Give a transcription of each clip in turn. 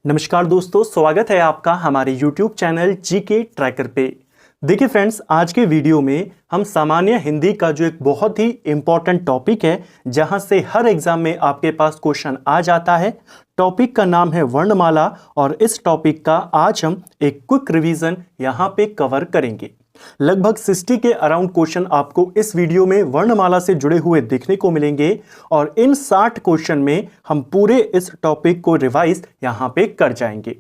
नमस्कार दोस्तों, स्वागत है आपका हमारे YouTube चैनल जीके ट्रैकर पे। देखिए फ्रेंड्स, आज के वीडियो में हम सामान्य हिंदी का जो एक बहुत ही इंपॉर्टेंट टॉपिक है, जहां से हर एग्जाम में आपके पास क्वेश्चन आ जाता है। टॉपिक का नाम है वर्णमाला और इस टॉपिक का आज हम एक क्विक रिवीजन यहां पे कवर करेंगे। लगभग 60 के अराउंड क्वेश्चन आपको इस वीडियो में वर्णमाला से जुड़े हुए देखने को मिलेंगे और इन 60 क्वेश्चन में हम पूरे इस टॉपिक को रिवाइज यहां पे कर जाएंगे।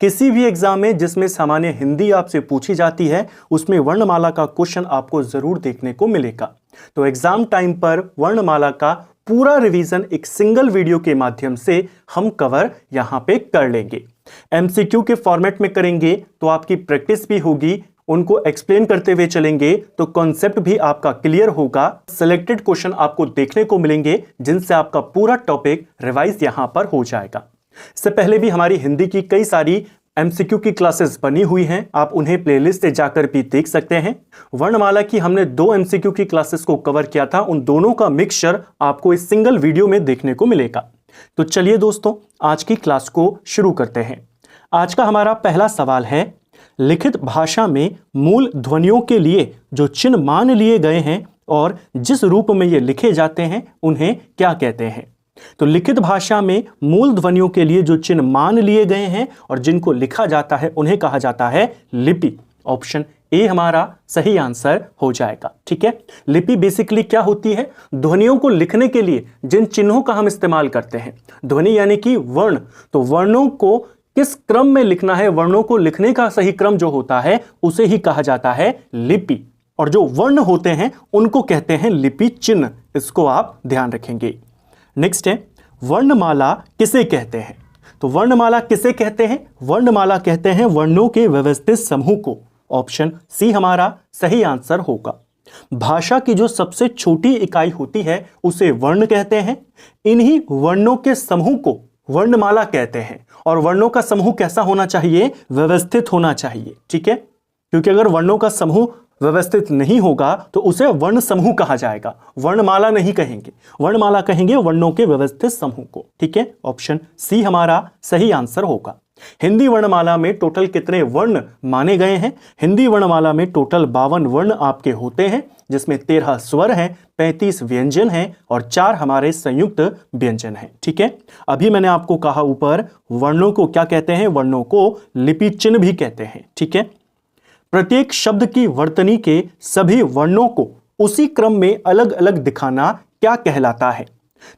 किसी भी एग्जाम में जिसमें सामान्य हिंदी आपसे पूछी जाती है, उसमें वर्णमाला का क्वेश्चन आपको जरूर देखने को मिलेगा। तो एग्जाम टाइम पर वर्णमाला का पूरा रिवीजन एक सिंगल वीडियो के माध्यम से हम कवर यहां पे कर लेंगे। एमसीक्यू के फॉर्मेट में करेंगे तो आपकी प्रैक्टिस भी होगी, उनको एक्सप्लेन करते हुए चलेंगे तो कॉन्सेप्ट भी आपका क्लियर होगा। सिलेक्टेड क्वेश्चन आपको देखने को मिलेंगे जिनसे आपका पूरा टॉपिक रिवाइज यहां पर हो जाएगा। इससे पहले भी हमारी हिंदी की कई सारी एमसीक्यू की क्लासेस बनी हुई हैं, आप उन्हें प्लेलिस्ट से जाकर भी देख सकते हैं। वर्णमाला की हमने 2 एमसीक्यू की क्लासेस को कवर किया था, उन दोनों का मिक्सचर आपको इस सिंगल वीडियो में देखने को मिलेगा। तो चलिए दोस्तों, आज की क्लास को शुरू करते हैं। आज का हमारा पहला सवाल है, लिखित भाषा में मूल ध्वनियों के लिए जो चिन्ह मान लिए गए हैं और जिस रूप में ये लिखे जाते हैं उन्हें क्या कहते हैं। तो लिखित भाषा में मूल ध्वनियों के लिए जो चिन्ह मान लिए गए हैं और जिनको लिखा जाता है उन्हें कहा जाता है लिपि। ऑप्शन ए हमारा सही आंसर हो जाएगा। ठीक है, लिपि बेसिकली क्या होती है? ध्वनियों को लिखने के लिए जिन चिन्हों का हम इस्तेमाल करते हैं, ध्वनि यानी कि वर्ण, तो वर्णों को किस क्रम में लिखना है, वर्णों को लिखने का सही क्रम जो होता है उसे ही कहा जाता है लिपि। और जो वर्ण होते हैं उनको कहते हैं लिपि चिन्ह। इसको आप ध्यान रखेंगे। नेक्स्ट है, वर्णमाला किसे कहते हैं? तो वर्णमाला किसे कहते हैं? वर्णमाला कहते हैं वर्णों के व्यवस्थित समूह को। ऑप्शन सी हमारा सही आंसर होगा। भाषा की जो सबसे छोटी इकाई होती है उसे वर्ण कहते हैं। इन्हीं वर्णों के समूह को वर्णमाला कहते हैं। और वर्णों का समूह कैसा होना चाहिए? व्यवस्थित होना चाहिए। ठीक है, क्योंकि अगर वर्णों का समूह व्यवस्थित नहीं होगा तो उसे वर्ण समूह कहा जाएगा, वर्णमाला नहीं कहेंगे। वर्णमाला कहेंगे वर्णों के व्यवस्थित समूह को। ठीक है, ऑप्शन सी हमारा सही आंसर होगा। हिंदी वर्णमाला में टोटल कितने वर्ण माने गए हैं? हिंदी वर्णमाला में टोटल 52 वर्ण आपके होते हैं, जिसमें 13 स्वर हैं, 35 व्यंजन हैं और 4 हमारे संयुक्त व्यंजन हैं। ठीक है, अभी मैंने आपको कहा ऊपर, वर्णों को क्या कहते हैं? वर्णों को लिपि चिन्ह भी कहते हैं। ठीक है, प्रत्येक शब्द की वर्तनी के सभी वर्णों को उसी क्रम में अलग अलग दिखाना क्या कहलाता है?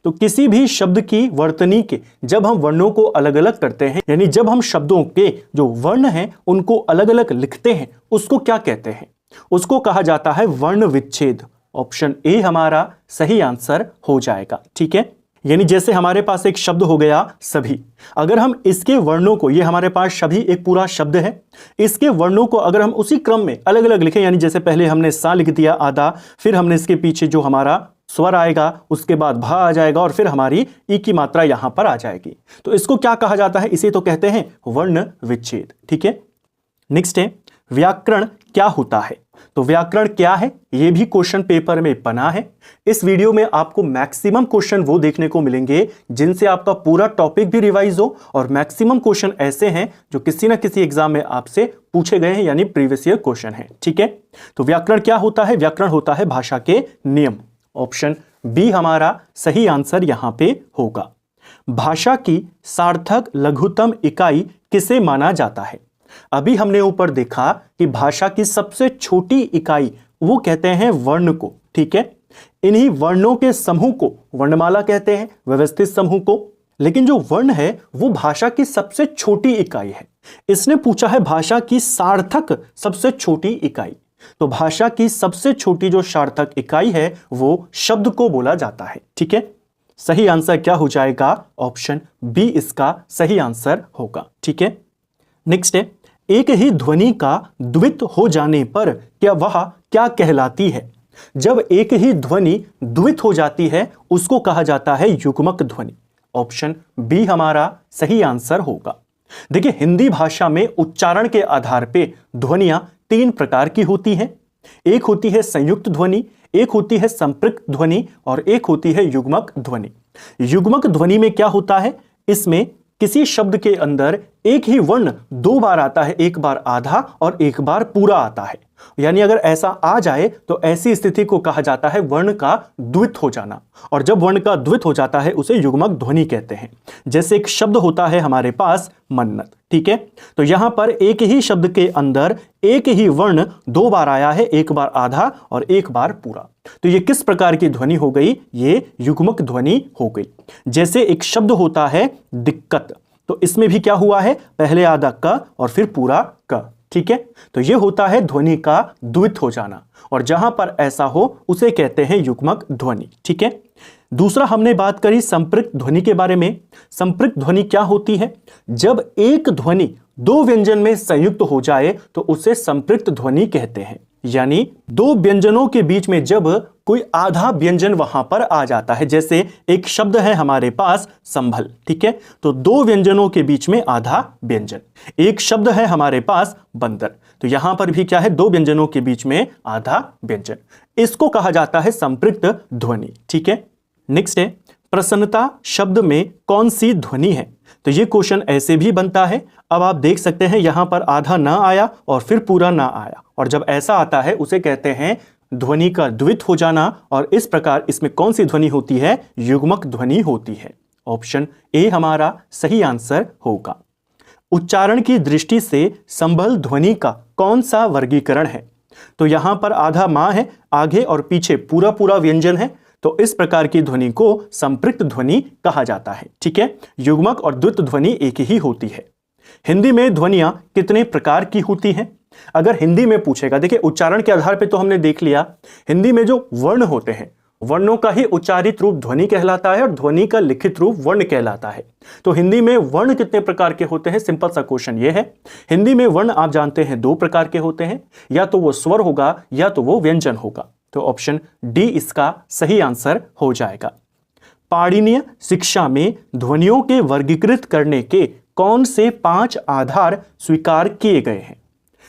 तो किसी भी शब्द की वर्तनी के जब हम वर्णों को अलग अलग करते हैं, यानी जब हम शब्दों के जो वर्ण हैं उनको अलग अलग लिखते हैं, उसको क्या कहते हैं? उसको कहा जाता है वर्ण विच्छेद। ऑप्शन ए हमारा सही आंसर हो जाएगा। ठीक है, यानी जैसे हमारे पास एक शब्द हो गया सभी, अगर हम इसके वर्णों को, ये हमारे पास सभी एक पूरा शब्द है, इसके वर्णों को अगर हम उसी क्रम में अलग अलग लिखें, यानी जैसे पहले हमने सा लिख दिया आधा, फिर हमने इसके पीछे जो हमारा स्वर आएगा, उसके बाद भा आ जाएगा और फिर हमारी ई की मात्रा यहां पर आ जाएगी, तो इसको क्या कहा जाता है? इसे तो कहते हैं वर्ण विच्छेद। ठीक है, नेक्स्ट है, व्याकरण क्या होता है? तो व्याकरण क्या है, यह भी क्वेश्चन पेपर में बना है। इस वीडियो में आपको मैक्सिमम क्वेश्चन वो देखने को मिलेंगे जिनसे आपका पूरा टॉपिक भी रिवाइज हो, और मैक्सिमम क्वेश्चन ऐसे हैं जो किसी ना किसी एग्जाम में आपसे पूछे गए हैं, यानी प्रीवियस ईयर क्वेश्चन है। ठीक है, तो व्याकरण क्या होता है? व्याकरण होता है भाषा के नियम। ऑप्शन बी हमारा सही आंसर यहां पे होगा। भाषा की सार्थक लघुत्तम इकाई किसे माना जाता है? अभी हमने ऊपर देखा कि भाषा की सबसे छोटी इकाई वो कहते हैं वर्ण को। ठीक है, इन्हीं वर्णों के समूह को वर्णमाला कहते हैं, व्यवस्थित समूह को। लेकिन जो वर्ण है वो भाषा की सबसे छोटी इकाई है। इसने पूछा है भाषा की सार्थक सबसे छोटी इकाई। तो भाषा की सबसे छोटी जो सार्थक इकाई है वो शब्द को बोला जाता है। ठीक है, सही आंसर क्या हो जाएगा? ऑप्शन बी इसका सही आंसर होगा। ठीक है, नेक्स्ट है, एक ही ध्वनि का द्वित हो जाने पर क्या वह क्या कहलाती है? जब एक ही ध्वनि द्वित हो जाती है उसको कहा जाता है युग्मक ध्वनि। ऑप्शन बी हमारा सही आंसर होगा। देखिए, हिंदी भाषा में उच्चारण के आधार पे ध्वनियां 3 प्रकार की होती हैं। एक होती है संयुक्त ध्वनि, एक होती है संपृक्त ध्वनि और एक होती है युग्मक ध्वनि। युग्मक ध्वनि में क्या होता है? इसमें किसी शब्द के अंदर एक ही वर्ण दो बार आता है, एक बार आधा और एक बार पूरा आता है, यानी अगर ऐसा आ जाए तो ऐसी स्थिति को कहा जाता है वर्ण का द्वित हो जाना। और जब वर्ण का द्वित हो जाता है उसे युग्मक ध्वनि कहते हैं। जैसे एक शब्द होता है हमारे पास मन्नत, ठीक है, तो यहां पर एक ही शब्द के अंदर एक ही वर्ण दो बार आया है, एक बार आधा और एक बार पूरा। तो ये किस प्रकार की ध्वनि हो गई? ये युग्मक ध्वनि हो गई। जैसे एक शब्द होता है दिक्कत, तो इसमें भी क्या हुआ है? पहले आधा क और फिर पूरा क, ठीक है, तो यह होता है ध्वनि का द्वित हो जाना, और जहां पर ऐसा हो उसे कहते हैं युग्मक ध्वनि, ठीक है। दूसरा हमने बात करी संपृक्त ध्वनि के बारे में। संपृक्त ध्वनि क्या होती है? जब एक ध्वनि दो व्यंजन में संयुक्त हो जाए तो उसे संपृक्त ध्वनि कहते हैं। यानी दो व्यंजनों के बीच में जब कोई आधा व्यंजन वहां पर आ जाता है, जैसे एक शब्द है हमारे पास संभल, ठीक है, तो दो व्यंजनों के बीच में आधा व्यंजन। एक शब्द है हमारे पास बंदर, तो यहां पर भी क्या है? दो व्यंजनों के बीच में आधा व्यंजन। इसको कहा जाता है संपृक्त ध्वनि, ठीक है। नेक्स्ट है प्रसन्नता शब्द में कौन सी ध्वनि है? तो ये क्वेश्चन ऐसे भी बनता है। अब आप देख सकते हैं यहां पर आधा ना आया और फिर पूरा ना आया, और जब ऐसा आता है उसे कहते हैं ध्वनि का द्वित हो जाना, और इस प्रकार इसमें कौन सी ध्वनि होती है? युग्मक ध्वनि होती है। ऑप्शन ए हमारा सही आंसर होगा। उच्चारण की दृष्टि से संभल ध्वनि का कौन सा वर्गीकरण है? तो यहां पर आधा मां है, आगे और पीछे पूरा पूरा व्यंजन है, तो इस प्रकार की ध्वनि को संपृक्त ध्वनि कहा जाता है, ठीक है। युग्मक और द्वित ध्वनि एक ही होती है। हिंदी में ध्वनियां कितने प्रकार की होती हैं? अगर हिंदी में पूछेगा, देखिए उच्चारण के आधार पे तो हमने देख लिया, हिंदी में जो वर्ण होते हैं वर्णों का ही उच्चारित रूप ध्वनि कहलाता है और ध्वनि का लिखित रूप वर्ण कहलाता है। तो हिंदी में वर्ण कितने प्रकार के होते हैं? सिंपल सा क्वेश्चन ये है। हिंदी में वर्ण आप जानते हैं दो प्रकार के होते हैं, या तो वो स्वर होगा या तो वो व्यंजन होगा। तो ऑप्शन डी इसका सही आंसर हो जाएगा। पाणिनीय शिक्षा में ध्वनियों के वर्गीकृत करने के कौन से 5 आधार स्वीकार किए गए हैं?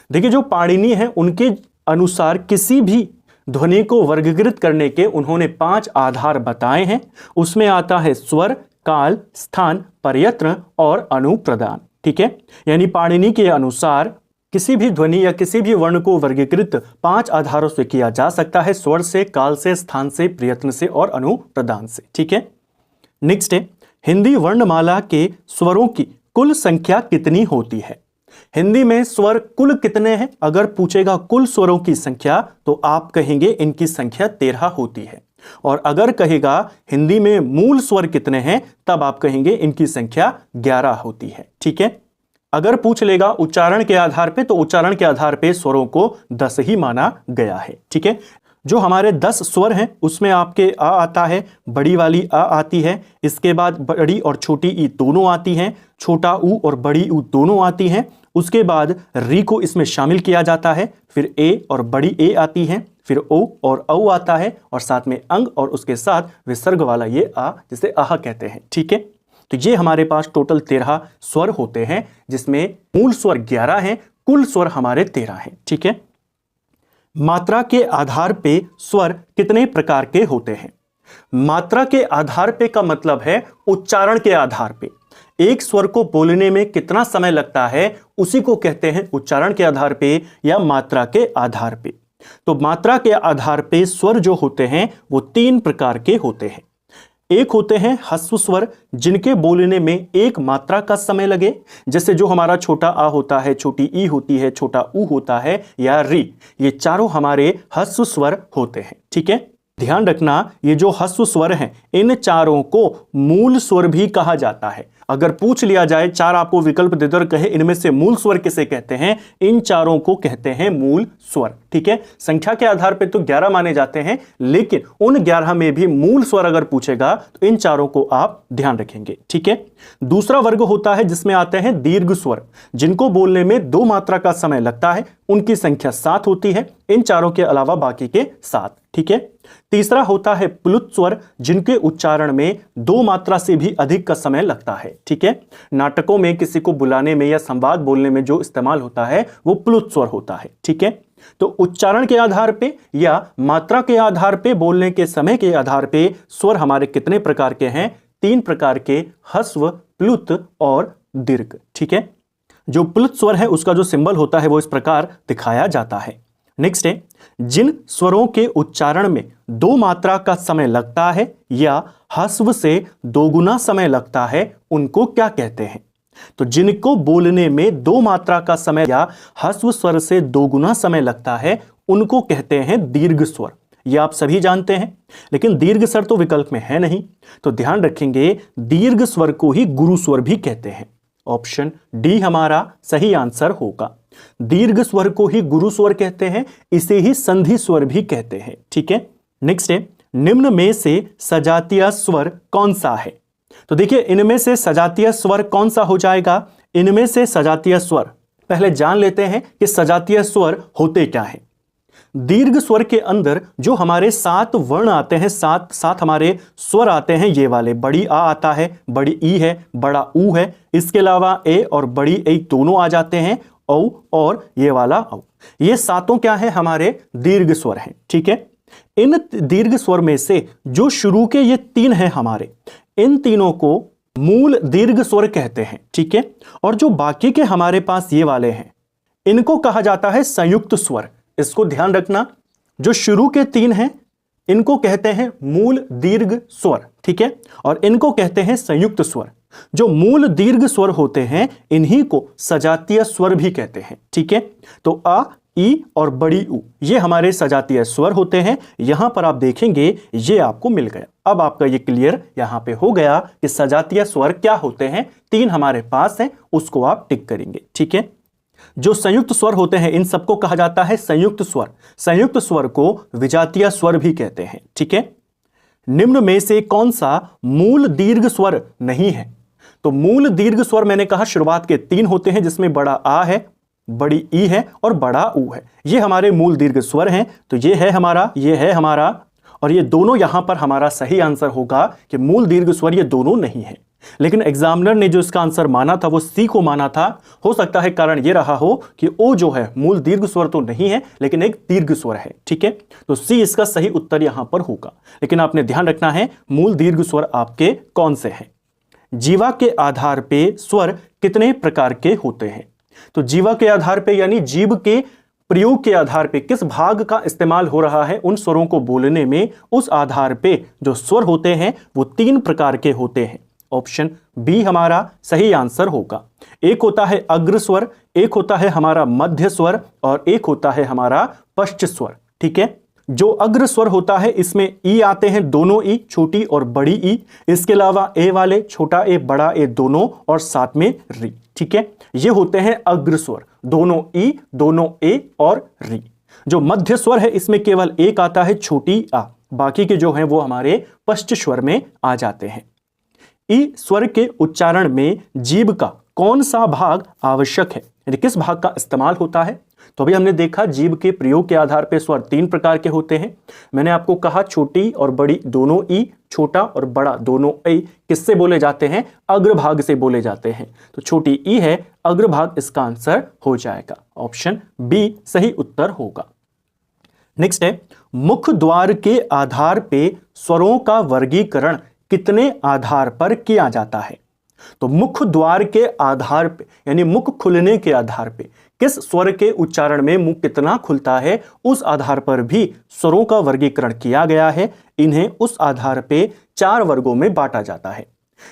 देखिए जो पाणिनी है उनके अनुसार किसी भी ध्वनि को वर्गीकृत करने के उन्होंने 5 आधार बताए हैं। उसमें आता है स्वर, काल, स्थान, प्रयत्न और अनुप्रदान, ठीक है। यानी पाणिनी के अनुसार किसी भी ध्वनि या किसी भी वर्ण को वर्गीकृत 5 आधारों से किया जा सकता है, स्वर से, काल से, स्थान से, प्रयत्न से और अनुप्रदान से, ठीक है। नेक्स्ट है हिंदी वर्णमाला के स्वरों की कुल संख्या कितनी होती है? हिंदी में स्वर कुल कितने हैं? अगर पूछेगा कुल स्वरों की संख्या तो आप कहेंगे इनकी संख्या 13 होती है, और अगर कहेगा हिंदी में मूल स्वर कितने हैं तब आप कहेंगे इनकी संख्या 11 होती है, ठीक है। अगर पूछ लेगा उच्चारण के आधार पे तो उच्चारण के आधार पे स्वरों को 10 ही माना गया है, ठीक है। जो हमारे 10 स्वर हैं उसमें आपके आ आता है, बड़ी वाली आ आती है, इसके बाद बड़ी और छोटी ई दोनों आती हैं, छोटा ऊ और बड़ी ऊ दोनों आती हैं, उसके बाद री को इसमें शामिल किया जाता है, फिर ए और बड़ी ए आती है, फिर ओ और औ आता है, और साथ में अंग और उसके साथ विसर्ग वाला ये आ जिसे आह कहते हैं, ठीक है। तो ये हमारे पास टोटल 13 स्वर होते हैं, जिसमें मूल स्वर 11 हैं, कुल स्वर हमारे 13 हैं, ठीक है। मात्रा के आधार पे स्वर कितने प्रकार के होते हैं? मात्रा के आधार पे का मतलब है उच्चारण के आधार पे एक स्वर को बोलने में कितना समय लगता है, उसी को कहते हैं उच्चारण के आधार पे या मात्रा के आधार पे। तो मात्रा के आधार पे स्वर जो होते हैं वो 3 प्रकार के होते हैं। एक होते हैं ह्रस्व स्वर, जिनके बोलने में एक मात्रा का समय लगे, जैसे जो हमारा छोटा आ होता है, छोटी ई होती है, छोटा ऊ होता है या री, ये चारों हमारे ह्रस्व स्वर होते हैं, ठीक है। ध्यान रखना ये जो ह्रस्व स्वर हैं इन चारों को मूल स्वर भी कहा जाता है। अगर पूछ लिया जाए, 4 आपको विकल्प देकर कहे इनमें से मूल स्वर किसे कहते हैं, इन चारों को कहते हैं मूल स्वर, ठीक है। संख्या के आधार पे तो 11 माने जाते हैं, लेकिन उन 11 में भी मूल स्वर अगर पूछेगा तो इन चारों को आप ध्यान रखेंगे, ठीक है। दूसरा वर्ग होता है जिसमें आते हैं दीर्घ स्वर, जिनको बोलने में 2 मात्रा का समय लगता है, उनकी संख्या 7 होती है, इन चारों के अलावा बाकी के 7, ठीक है। तीसरा होता है प्लुत स्वर, जिनके उच्चारण में 2 मात्रा से भी अधिक का समय लगता है, ठीक है। नाटकों में किसी को बुलाने में या संवाद बोलने में जो इस्तेमाल होता है वो प्लुत स्वर होता है, ठीक है। तो उच्चारण के आधार पे या मात्रा के आधार पे, बोलने के समय के आधार पे स्वर हमारे कितने प्रकार के हैं? तीन प्रकार के ह्रस्व, प्लुत और दीर्घ। ठीक है, जो प्लुत स्वर है उसका जो सिंबल होता है वो इस प्रकार दिखाया जाता है। नेक्स्ट है, जिन स्वरों के उच्चारण में दो मात्रा का समय लगता है या ह्रस्व से दोगुना समय लगता है उनको क्या कहते हैं? तो जिनको बोलने में दो मात्रा का समय या ह्रस्व स्वर से दोगुना समय लगता है उनको कहते हैं दीर्घ स्वर। यह आप सभी जानते हैं, लेकिन दीर्घ स्वर तो विकल्प में है नहीं, तो ध्यान रखेंगे दीर्घ स्वर को ही गुरु स्वर भी कहते हैं। ऑप्शन डी हमारा सही आंसर होगा। दीर्घ स्वर को ही गुरु स्वर कहते हैं, इसे ही संधि स्वर भी कहते हैं। ठीक है, नेक्स्ट है, निम्न में से सजातीय स्वर कौन सा है? तो देखिए, इनमें से सजातीय स्वर कौन सा हो जाएगा? इनमें से सजातीय स्वर, पहले जान लेते हैं कि सजातीय स्वर होते क्या हैं। दीर्घ स्वर के अंदर जो हमारे 7 वर्ण आते हैं, सात हमारे स्वर आते हैं, ये वाले, बड़ी आ आता है, बड़ी ई है, बड़ा ऊ है, इसके अलावा ए और बड़ी ए दोनों आ जाते हैं, औ और ये वाला औ। ये सातों क्या है? हमारे दीर्घ स्वर हैं। ठीक है, इन दीर्घ स्वर में से जो शुरू के ये 3 हैं हमारे, इन तीनों को मूल दीर्घ स्वर कहते हैं। ठीक है, और जो बाकी के हमारे पास ये वाले हैं इनको कहा जाता है संयुक्त स्वर। इसको ध्यान रखना, जो शुरू के 3 हैं इनको कहते हैं मूल दीर्घ स्वर। ठीक है, और इनको कहते हैं संयुक्त स्वर। जो मूल दीर्घ स्वर होते हैं इन्हीं को सजातीय स्वर भी कहते हैं। ठीक है, तो आ, ई और बड़ी ऊ ये हमारे सजातीय स्वर होते हैं। यहां पर आप देखेंगे ये आपको मिल गया। अब आपका ये क्लियर यहां पे हो गया कि सजातीय स्वर क्या होते हैं। 3 हमारे पास हैं, उसको आप टिक करेंगे। ठीक है, जो संयुक्त स्वर होते हैं इन सबको कहा जाता है संयुक्त स्वर। संयुक्त स्वर को विजातीय स्वर भी कहते हैं। ठीक है, निम्न में से कौन सा मूल दीर्घ स्वर नहीं है? तो मूल दीर्घ स्वर मैंने कहा शुरुआत के 3 होते हैं, जिसमें बड़ा आ है, बड़ी ई है और बड़ा ऊ है। ये हमारे मूल दीर्घ स्वर हैं। तो ये है हमारा, ये है हमारा, और ये दोनों यहां पर हमारा सही आंसर होगा कि मूल दीर्घ स्वर ये दोनों नहीं है। लेकिन एग्जामिनर ने जो इसका आंसर माना था वो सी को माना था। हो सकता है कारण ये रहा हो कि ओ जो है मूल दीर्घ स्वर तो नहीं है लेकिन एक दीर्घ स्वर है। ठीक है, तो सी इसका सही उत्तर यहां पर होगा। लेकिन आपने ध्यान रखना है मूल दीर्घ स्वर आपके कौन से हैं। जीवा के आधार पे स्वर कितने प्रकार के होते हैं? तो जीवा के आधार पे यानी जीभ के प्रयोग के आधार पे किस भाग का इस्तेमाल हो रहा है उन स्वरों को बोलने में, उस आधार पे जो स्वर होते हैं वो 3 प्रकार के होते हैं। ऑप्शन बी हमारा सही आंसर होगा। एक होता है अग्र स्वर, एक होता है हमारा मध्य स्वर और एक होता है हमारा पश्च स्वर। ठीक है, जो अग्र स्वर होता है इसमें ई आते हैं, दोनों ई, छोटी और बड़ी ई। इसके अलावा ए वाले, छोटा ए बड़ा ए दोनों, और साथ में री। ठीक है, ये होते हैं अग्र स्वर, दोनों ई, दोनों ए और री। जो मध्य स्वर है इसमें केवल एक आता है, छोटी आ, बाकी के जो हैं वो हमारे पश्च स्वर में आ जाते हैं। ई स्वर के उच्चारण में जीभ का कौन सा भाग आवश्यक है, यानी किस भाग का इस्तेमाल होता है? तो अभी हमने देखा जीभ के प्रयोग के आधार पर स्वर 3 प्रकार के होते हैं। मैंने आपको कहा छोटी और बड़ी दोनों ई, छोटा और बड़ा दोनों ए किससे बोले जाते हैं? अग्रभाग से बोले जाते हैं। तो छोटी ई है, अग्रभाग इसका आंसर हो जाएगा। ऑप्शन बी सही उत्तर होगा। नेक्स्ट है, मुख द्वार के आधार पे स्वरों का वर्गीकरण कितने आधार पर किया जाता है? तो मुख द्वार के आधार पे यानी मुख खुलने के आधार पे, किस स्वर के उच्चारण में मुख कितना खुलता है उस आधार पर भी स्वरों का वर्गीकरण किया गया है। इन्हें उस आधार पे 4 वर्गों में बांटा जाता है।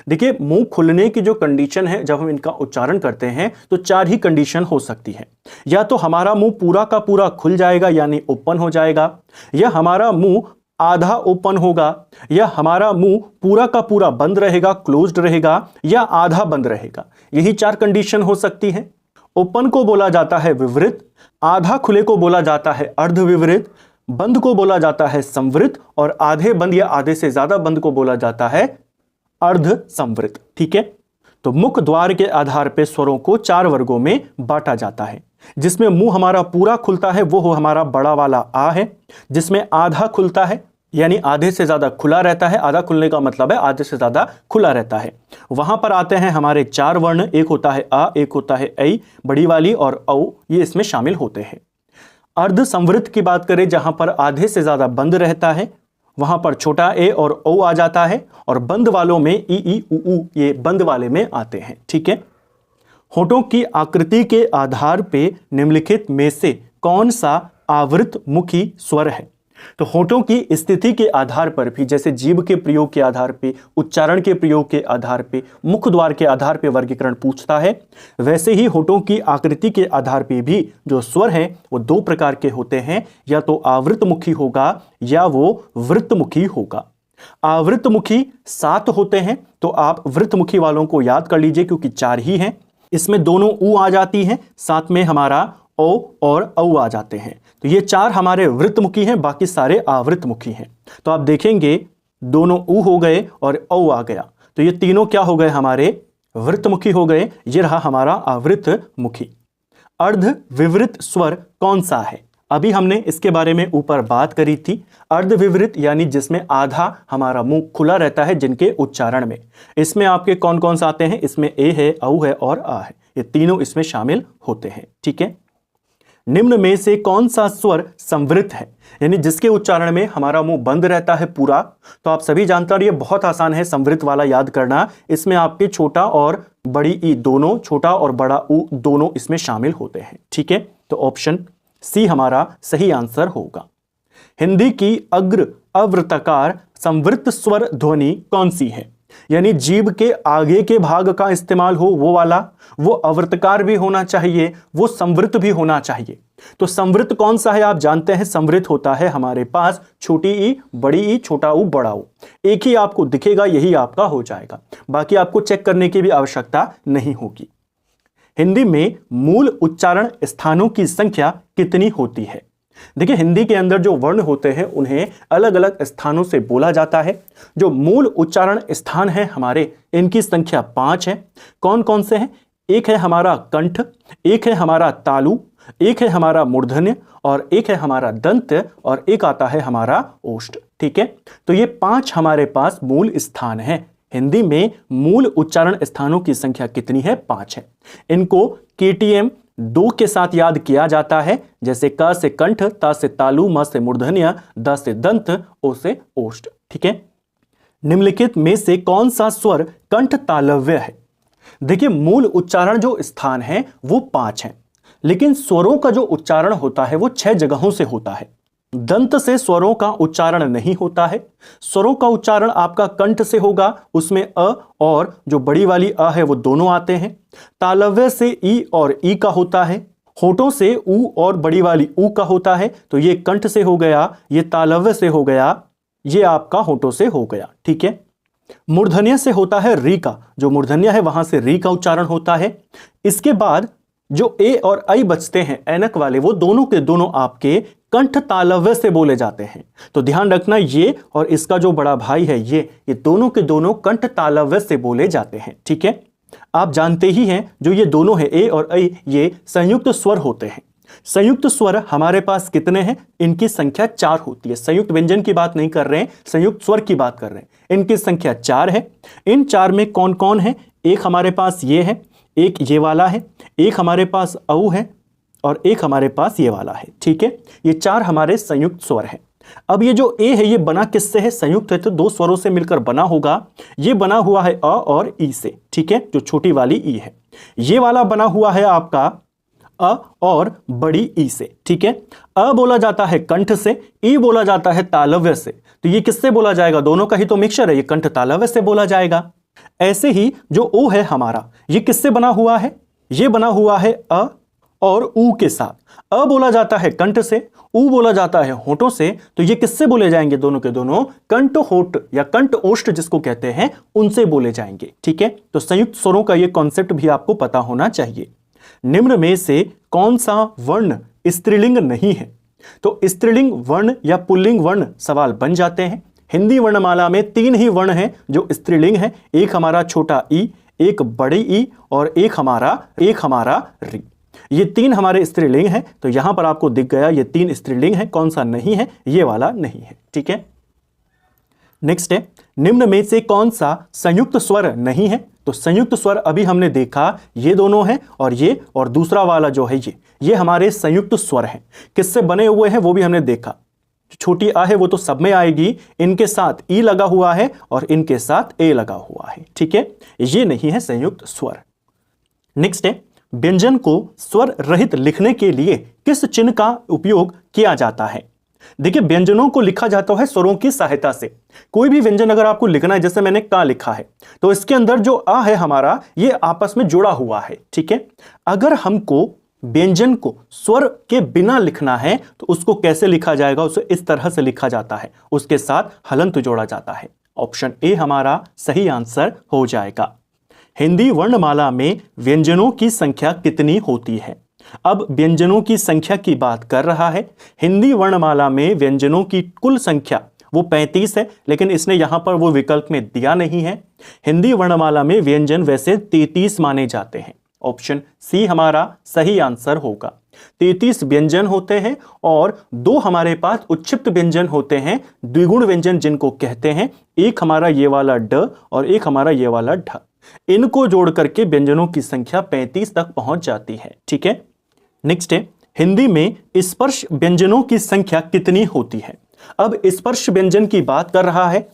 देखिए, मुंह खुलने की जो कंडीशन है जब हम इनका उच्चारण करते हैं तो 4 ही कंडीशन हो सकती है। या तो हमारा मुंह पूरा का पूरा खुल जाएगा यानी ओपन हो जाएगा, या हमारा मुंह आधा ओपन होगा, या हमारा मुंह पूरा का पूरा बंद रहेगा, क्लोज्ड रहेगा, या आधा बंद रहेगा। यही 4 कंडीशन हो सकती है। ओपन को बोला जाता है विवृत, आधा खुले को बोला जाता है अर्धविवृत, बंद को बोला जाता है संवृत, और आधे बंद या आधे से ज्यादा बंद को बोला जाता है अर्ध संवृत। ठीक है, तो मुख द्वार के आधार पर स्वरों को 4 वर्गों में बांटा जाता है। जिसमें मुंह हमारा पूरा खुलता है वो हमारा बड़ा वाला आ है। जिसमें आधा खुलता है यानी आधे से ज्यादा खुला रहता है, आधा खुलने का मतलब है आधे से ज्यादा खुला रहता है, वहां पर आते हैं हमारे 4 वर्ण। एक होता है आ, एक होता है ऐ बड़ी वाली, और औ ये इसमें शामिल होते हैं। अर्ध संवृत की बात करें जहां पर आधे से ज्यादा बंद रहता है, वहां पर छोटा ए और ओ आ जाता है, और बंद वालों में ई उ ये बंद वाले में आते हैं। ठीक है। होठों की आकृति के आधार पे निम्नलिखित में से कौन सा आवृतमुखी स्वर है? तो होठों की स्थिति के आधार पर भी, जैसे जीभ के प्रयोग के आधार पे, उच्चारण के प्रयोग के आधार पे, मुख द्वार के आधार पे वर्गीकरण पूछता है, वैसे ही होठों की आकृति के आधार पे भी जो स्वर हैं वो दो प्रकार के होते हैं, या तो आवृतमुखी होगा या वो वृत्तमुखी होगा। आवृतमुखी 7 होते हैं, तो आप वृत्तमुखी वालों को याद कर लीजिए क्योंकि 4 ही हैं। इसमें दोनों ऊ आ जाती हैं, साथ में हमारा ओ और औ आ जाते हैं। तो ये 4 हमारे वृत्तमुखी हैं, बाकी सारे आवृतमुखी हैं। तो आप देखेंगे दोनों ऊ हो गए और औ आ गया, तो ये तीनों क्या हो गए? हमारे वृत्तमुखी हो गए। ये रहा हमारा आवृतमुखी। अर्ध विवृत स्वर कौन सा है? अभी हमने इसके बारे में ऊपर बात करी थी। अर्ध विवृत यानी जिसमें आधा हमारा मुंह खुला रहता है जिनके उच्चारण में। इसमें आपके कौन कौन से आते हैं? इसमें ए है, औ है और आ है, ये तीनों इसमें शामिल होते हैं। ठीक है। निम्न में से कौन सा स्वर संवृत है, यानी जिसके उच्चारण में हमारा मुंह बंद रहता है पूरा? तो आप सभी जानते हैं, ये बहुत आसान है संवृत वाला याद करना। इसमें आपके छोटा और बड़ी ई दोनों, छोटा और बड़ा ऊ दोनों इसमें शामिल होते हैं। ठीक है। तो ऑप्शन सी हमारा सही आंसर होगा। हिंदी की अग्र अवृत्ताकार संवृत स्वर ध्वनि कौन सी है? यानी जीभ के आगे के भाग का इस्तेमाल हो वो वाला, वो अवृत्तकार भी होना चाहिए, वो संवृत भी होना चाहिए। तो संवृत कौन सा है? आप जानते हैं संवृत होता है हमारे पास छोटी ई, बड़ी ई, छोटा ऊ, बड़ा ऊ। एक ही आपको दिखेगा, यही आपका हो जाएगा, बाकी आपको चेक करने की भी आवश्यकता नहीं होगी। हिंदी में मूल उच्चारण स्थानों की संख्या कितनी होती है? देखिए, हिंदी के अंदर जो वर्ण होते हैं उन्हें अलग अलग स्थानों से बोला जाता है। जो मूल उच्चारण स्थान है हमारे, इनकी संख्या 5 है। कौन कौन से हैं? एक है हमारा कंठ, एक है हमारा तालु, एक है हमारा मूर्धन्य, और एक है हमारा दंत, और एक आता है हमारा ओष्ठ। ठीक है। तो ये 5 हमारे पास मूल स्थान हैं। हिंदी में मूल उच्चारण स्थानों की संख्या कितनी है? 5 है। इनको KTM 2 के साथ याद किया जाता है, जैसे क से कंठ, ता से तालु, म से मूर्धन्य, द से दंत, ओ से ओष्ठ। ठीक है। निम्नलिखित में से कौन सा स्वर कंठ तालव्य है? देखिए, मूल उच्चारण जो स्थान है वो 5 है, लेकिन स्वरों का जो उच्चारण होता है वो 6 जगहों से होता है। दंत से स्वरों का उच्चारण नहीं होता है। स्वरों का उच्चारण आपका कंठ से होगा, उसमें अ और जो बड़ी वाली अ है वो दोनों आते हैं। तालव्य से ई और ई का होता है। होठों से ऊ और बड़ी वाली ऊ का होता है, तो ये कंठ से हो गया, ये तालव्य से हो गया, ये आपका होठों से हो गया। ठीक है। मूर्धन्य से होता है री का, जो मूर्धन्य है वहां से री का उच्चारण होता है। इसके बाद जो ए और आई बचते हैं ऐनक वाले, वो दोनों के दोनों आपके कंठ तालव्य से बोले जाते हैं। तो ध्यान रखना, ये और इसका जो बड़ा भाई है ये दोनों के दोनों कंठ तालव्य से बोले जाते हैं। ठीक है। आप जानते ही हैं जो ये दोनों है ए और ऐ, ये संयुक्त स्वर होते हैं। संयुक्त स्वर हमारे पास कितने हैं? इनकी संख्या 4 होती है। संयुक्त व्यंजन की बात नहीं कर रहे हैं, संयुक्त स्वर की बात कर रहे हैं। इनकी संख्या 4 है। इन 4 में कौन कौन है? एक हमारे पास ये है, एक ये वाला है, एक हमारे पास औ है, और एक हमारे पास ये वाला है। ठीक है। ये 4 हमारे संयुक्त स्वर हैं। अब ये जो ए है ये बना किससे है? संयुक्त है तो 2 स्वरों से मिलकर बना होगा। ये बना हुआ है अ और ई से। ठीक है। जो छोटी वाली ई है, ये वाला बना हुआ है आपका अ और बड़ी ई से। ठीक है। अ बोला जाता है कंठ से, ई बोला जाता है तालव्य से। तो ये किससे बोला जाएगा? दोनों का ही तो मिक्सचर है, ये कंठ तालव्य से बोला जाएगा। ऐसे ही जो ओ है हमारा, ये किससे बना हुआ है? ये बना हुआ है अ और ऊ के साथ। अ बोला जाता है कंठ से, ऊ बोला जाता है होठों से। तो ये किससे बोले जाएंगे? दोनों के दोनों कंठ होठ या कंठ ओष्ठ जिसको कहते हैं, उनसे बोले जाएंगे। ठीक है। तो संयुक्त स्वरों का ये कॉन्सेप्ट भी आपको पता होना चाहिए। निम्न में से कौन सा वर्ण स्त्रीलिंग नहीं है? तो स्त्रीलिंग वर्ण या पुल्लिंग वर्ण सवाल बन जाते हैं। हिंदी वर्णमाला में 3 ही वर्ण हैं जो स्त्रीलिंग है। एक हमारा छोटा ई, एक बड़ी ई, और एक हमारा री। ये 3 हमारे स्त्रीलिंग हैं। तो यहां पर आपको दिख गया ये 3 स्त्रीलिंग है। कौन सा नहीं है? ये वाला नहीं है। ठीक है। नेक्स्ट है, निम्न में से कौन सा संयुक्त स्वर नहीं है? तो संयुक्त स्वर अभी हमने देखा, ये दोनों हैं और ये, और दूसरा वाला जो है ये हमारे संयुक्त स्वर हैं। किससे बने हुए हैं वो भी हमने देखा। छोटी आ है वो तो सब में आएगी, इनके साथ ई लगा हुआ है और इनके साथ ए लगा हुआ है, ठीक है, ये नहीं है संयुक्त स्वर। नेक्स्ट है, व्यंजन को स्वर रहित लिखने के लिए किस चिन्ह का उपयोग किया जाता है? देखिए, व्यंजनों को लिखा जाता है स्वरों की सहायता से। कोई भी व्यंजन अगर आपको लिखना है, जैसे मैंने का लिखा है, तो इसके अंदर जो आ है हमारा, ये आपस में जुड़ा हुआ है, ठीक है। अगर हमको व्यंजन को स्वर के बिना लिखना है तो उसको कैसे लिखा जाएगा? उसे इस तरह से लिखा जाता है, उसके साथ हलंत जोड़ा जाता है। ऑप्शन ए हमारा सही आंसर हो जाएगा। हिंदी वर्णमाला में व्यंजनों की संख्या कितनी होती है? अब व्यंजनों की संख्या की बात कर रहा है। हिंदी वर्णमाला में व्यंजनों की कुल संख्या वो 35 है, लेकिन इसने यहां पर वो विकल्प में दिया नहीं है। हिंदी वर्णमाला में व्यंजन वैसे 33 माने जाते हैं। ऑप्शन सी हमारा सही आंसर होगा। 33 व्यंजन होते हैं और 2 हमारे पास उच्छिप्त व्यंजन होते हैं, द्विगुण व्यंजन जिनको कहते हैं। एक हमारा ये वाला ड और एक हमारा ये वाला ढ। इनको जोड़ करके व्यंजनों की संख्या 35 तक पहुंच जाती है, ठीक है। नेक्स्ट है, हिंदी में स्पर्श व्यंजनों की संख्या कितनी होती है? अब स्पर्श व्यंजन की बात कर रहा है।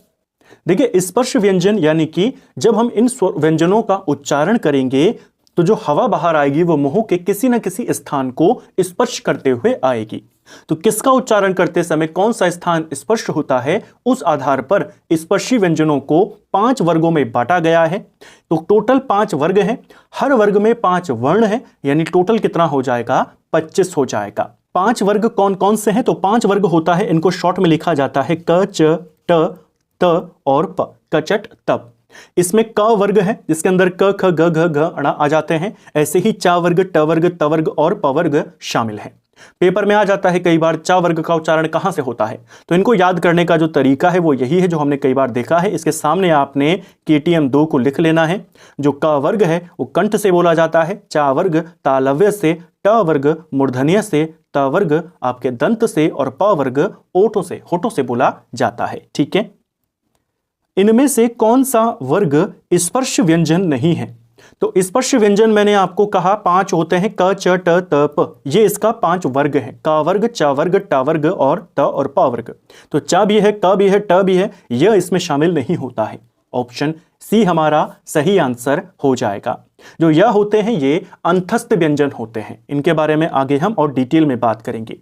देखिए, स्पर्श व्यंजन यानी कि जब हम इन व्यंजनों का उच्चारण करेंगे तो जो हवा बाहर आएगी वो मुंह के किसी न किसी स्थान को स्पर्श करते हुए आएगी। तो किसका उच्चारण करते समय कौन सा स्थान स्पर्श होता है, उस आधार पर स्पर्शी व्यंजनों को 5 वर्गों में बांटा गया है। तो टोटल 5 वर्ग हैं, हर वर्ग में 5 वर्ण हैं, यानी टोटल कितना हो जाएगा? 25 हो जाएगा। 5 वर्ग कौन कौन से हैं? तो 5 वर्ग होता है, इनको शॉर्ट में लिखा जाता है क, च, ट, त और प, कचट तप। इसमें क वर्ग है जिसके अंदर क, ख, ग, घ, घ, अणा आ जाते हैं। ऐसे ही चा वर्ग, ट वर्ग, त वर्ग और प वर्ग शामिल है। पेपर में आ जाता है कई बार चा वर्ग का उच्चारण कहां से होता है, तो इनको याद करने का जो तरीका है वो यही है जो हमने कई बार देखा है। इसके सामने आपने KTM 2 को लिख लेना है। जो क वर्ग है वो कंठ से बोला जाता है, चा वर्ग तालव्य से, ट वर्ग मूर्धन्य से, त वर्ग आपके दंत से और प वर्ग होठों से बोला जाता है, ठीक है। इनमें से कौन सा वर्ग स्पर्श व्यंजन नहीं है? तो स्पर्श व्यंजन मैंने आपको कहा 5 होते हैं, क, च, ट, त, प। ये इसका 5 वर्ग है, क वर्ग, च वर्ग, ट वर्ग और त और प वर्ग। तो च भी है, क भी है, ट भी है, यह इसमें शामिल नहीं होता है। ऑप्शन सी हमारा सही आंसर हो जाएगा। जो यह होते हैं ये अंतस्थ व्यंजन होते हैं, इनके बारे में आगे हम और डिटेल में बात करेंगे।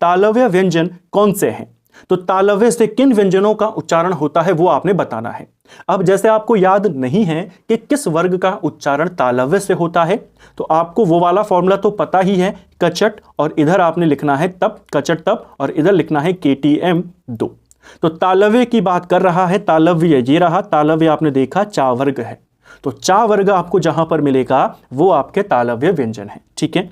तालव्य व्यंजन कौन से हैं? तो तालव्य से किन व्यंजनों का उच्चारण होता है वो आपने बताना है। अब जैसे आपको याद नहीं है कि किस वर्ग का उच्चारण तालव्य से होता है, तो आपको वो वाला फॉर्मूला तो पता ही है, कचट और इधर आपने लिखना है तप, कचट तप और इधर लिखना है KTM 2। तो तालव्य की बात कर रहा है, तालव्य ये रहा, तालव्य आपने देखा चा वर्ग है, तो चा वर्ग आपको जहां पर मिलेगा वो आपके तालव्य व्यंजन है, ठीक है।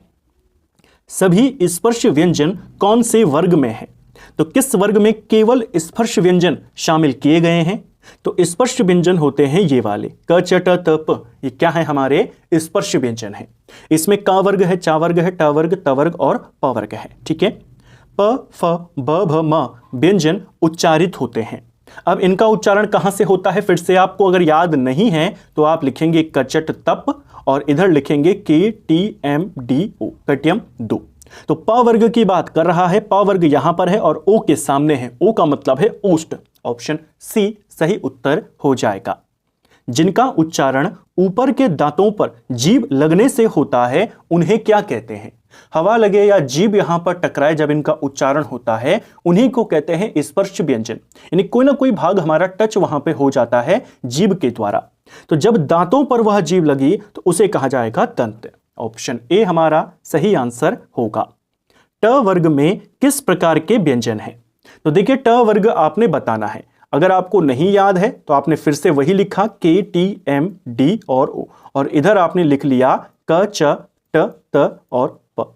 सभी स्पर्श व्यंजन कौन से वर्ग में है? तो किस वर्ग में केवल स्पर्श व्यंजन शामिल किए गए हैं? तो स्पर्श व्यंजन होते हैं ये वाले क, च, ट, त, प। ये क्या है? हमारे स्पर्श व्यंजन है। इसमें क वर्ग है, चा वर्ग है, ट वर्ग, त वर्ग और प वर्ग है, ठीक है। प, फ, ब, भ, म व्यंजन उच्चारित होते हैं। अब इनका उच्चारण कहां से होता है? फिर से आपको अगर याद नहीं है तो आप लिखेंगे कचट तप और इधर लिखेंगे KTM 2। तो प वर्ग की बात कर रहा है, प वर्ग यहां पर है और ओ के सामने है, ओ का मतलब है ओष्ठ। ऑप्शन सी सही उत्तर हो जाएगा। जिनका उच्चारण ऊपर के दांतों पर जीभ लगने से होता है उन्हें क्या कहते हैं? हवा लगे या जीभ यहां पर टकराए जब इनका उच्चारण होता है उन्हीं को कहते हैं स्पर्श व्यंजन। यानी कोई ना कोई भाग हमारा टच वहां पे हो जाता है जीभ के द्वारा, तो जब दांतों पर वह जीभ लगी तो उसे कहा जाएगा दंत। ऑप्शन ए हमारा सही आंसर होगा। ट वर्ग में किस प्रकार के व्यंजन है? तो देखिए, ट वर्ग आपने बताना है। अगर आपको नहीं याद है तो आपने फिर से वही लिखा KTM D और O और इधर आपने लिख लिया क, च, ट, त और प।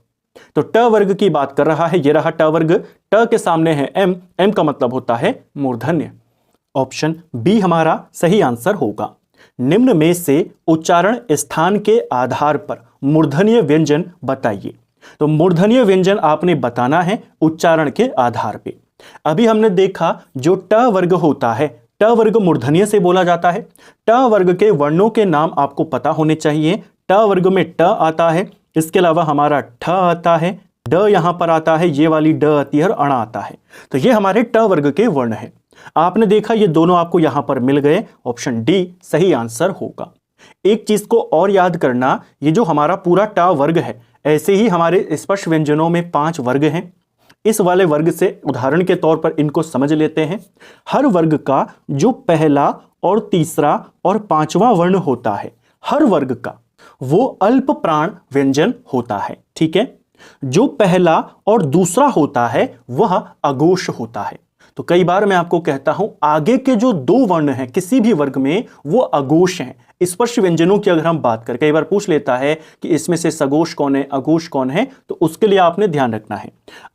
तो ट वर्ग की बात कर रहा है, ये रहा ट वर्ग। ट के सामने है M, M का मतलब होता है मूर्धन्य। ऑप्शन बी हमारा सही आंसर होगा। निम्न में से उच्चारण स्थान के आधार पर मूर्धन्य व्यंजन बताइए। तो मूर्धन्य व्यंजन आपने बताना है उच्चारण के आधार पे। अभी हमने देखा जो ट वर्ग होता है, ट वर्ग मूर्धन्य से बोला जाता है। ट वर्ग के वर्णों के नाम आपको पता होने चाहिए। ट वर्ग में ट आता है, इसके अलावा हमारा ठ आता है, ड यहां पर आता है, ये वाली ड आती है और अण आता है। तो ये हमारे ट वर्ग के वर्ण हैं। आपने देखा ये दोनों आपको यहां पर मिल गए, ऑप्शन डी सही आंसर होगा। एक चीज को और याद करना, ये जो हमारा पूरा ट वर्ग है, ऐसे ही हमारे स्पर्श व्यंजनों में 5 वर्ग हैं। इस वाले वर्ग से उदाहरण के तौर पर इनको समझ लेते हैं। हर वर्ग का जो पहला और तीसरा और 5वां वर्ण होता है, हर वर्ग का, वो अल्प प्राण व्यंजन होता है। ठीक है, जो पहला और दूसरा होता है वह अघोष होता है। तो कई बार मैं आपको कहता हूं आगे के जो 2 वर्ण हैं किसी भी वर्ग में वो अघोष हैं। स्पर्श व्यंजनों की अगर हम बात करें, कई बार पूछ लेता है कि इसमें से सघोष कौन है, अघोष कौन है, तो उसके लिए आपने ध्यान रखना है